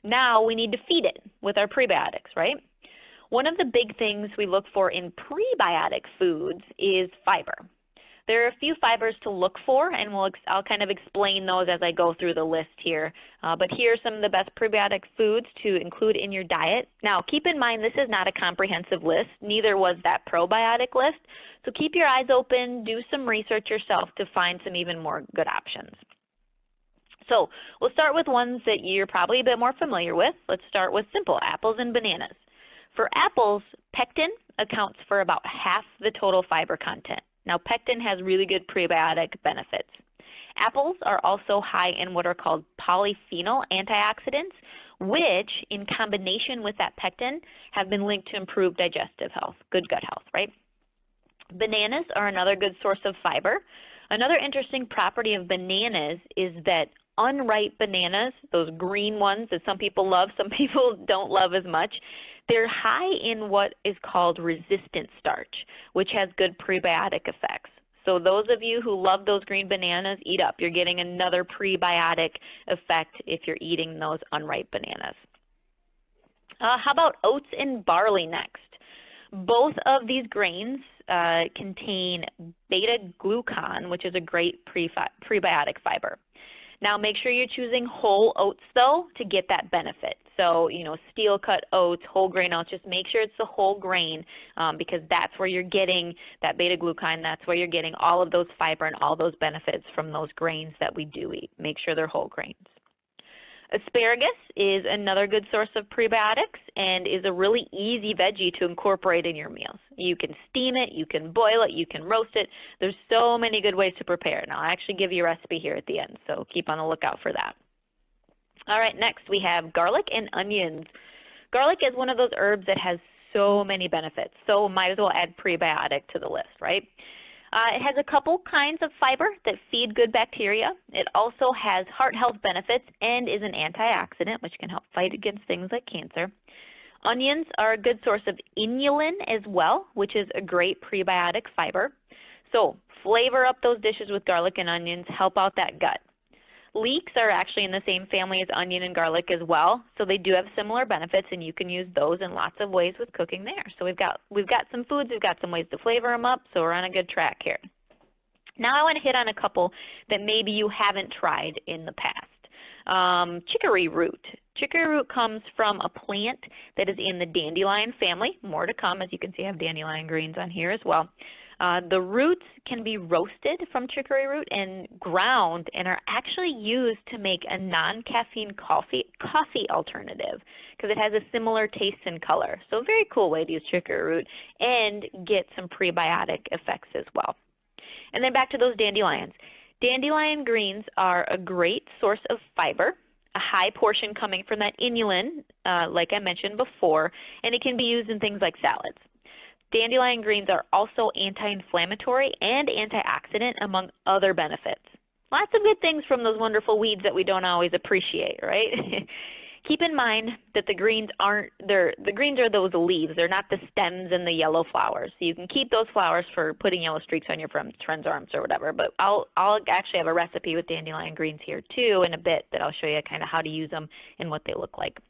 Now we need to feed it with our prebiotics, right? One of the big things we look for in prebiotic foods is fiber. There are a few fibers to look for, and I'll kind of explain those as I go through the list here. But here are some of the best prebiotic foods to include in your diet. Now, keep in mind this is not a comprehensive list. Neither was that probiotic list. So keep your eyes open, do some research yourself to find some even more good options. So we'll start with ones that you're probably a bit more familiar with. Let's start with simple apples and bananas. For apples, pectin accounts for about half the total fiber content. Now, pectin has really good prebiotic benefits. Apples are also high in what are called polyphenol antioxidants, which, in combination with that pectin, have been linked to improved digestive health, good gut health, right? Bananas are another good source of fiber. Another interesting property of bananas is that unripe bananas, those green ones that some people love, some people don't love as much, they're high in what is called resistant starch, which has good prebiotic effects. So those of you who love those green bananas, eat up. You're getting another prebiotic effect if you're eating those unripe bananas. How about oats and barley next? Both of these grains contain beta-glucan, which is a great prebiotic fiber. Now, make sure you're choosing whole oats, though, to get that benefit. So, steel-cut oats, whole grain oats, just make sure it's the whole grain because that's where you're getting that beta-glucan. That's where you're getting all of those fiber and all those benefits from those grains that we do eat. Make sure they're whole grains. Asparagus is another good source of prebiotics and is a really easy veggie to incorporate in your meals. You can steam it, you can boil it, you can roast it. There's so many good ways to prepare it. And I'll actually give you a recipe here at the end, so keep on the lookout for that. All right, next we have garlic and onions. Garlic is one of those herbs that has so many benefits, so might as well add prebiotic to the list, right? It has a couple kinds of fiber that feed good bacteria. It also has heart health benefits and is an antioxidant, which can help fight against things like cancer. Onions are a good source of inulin as well, which is a great prebiotic fiber. So flavor up those dishes with garlic and onions, help out that gut. Leeks are actually in the same family as onion and garlic as well, so they do have similar benefits, and you can use those in lots of ways with cooking there. So we've got some foods, we've got some ways to flavor them up, so we're on a good track here. Now I want to hit on a couple that maybe you haven't tried in the past. Chicory root. Chicory root comes from a plant that is in the dandelion family. More to come, as you can see I have dandelion greens on here as well. The roots can be roasted from chicory root and ground and are actually used to make a non-caffeine coffee alternative because it has a similar taste and color. So a very cool way to use chicory root and get some prebiotic effects as well. And then back to those dandelions. Dandelion greens are a great source of fiber, a high portion coming from that inulin, like I mentioned before, and it can be used in things like salads. Dandelion greens are also anti-inflammatory and antioxidant, among other benefits. Lots of good things from those wonderful weeds that we don't always appreciate, right? Keep in mind that the greens are those leaves. They're not the stems and the yellow flowers. So you can keep those flowers for putting yellow streaks on your friend's arms or whatever. But I'll actually have a recipe with dandelion greens here too in a bit that I'll show you kind of how to use them and what they look like.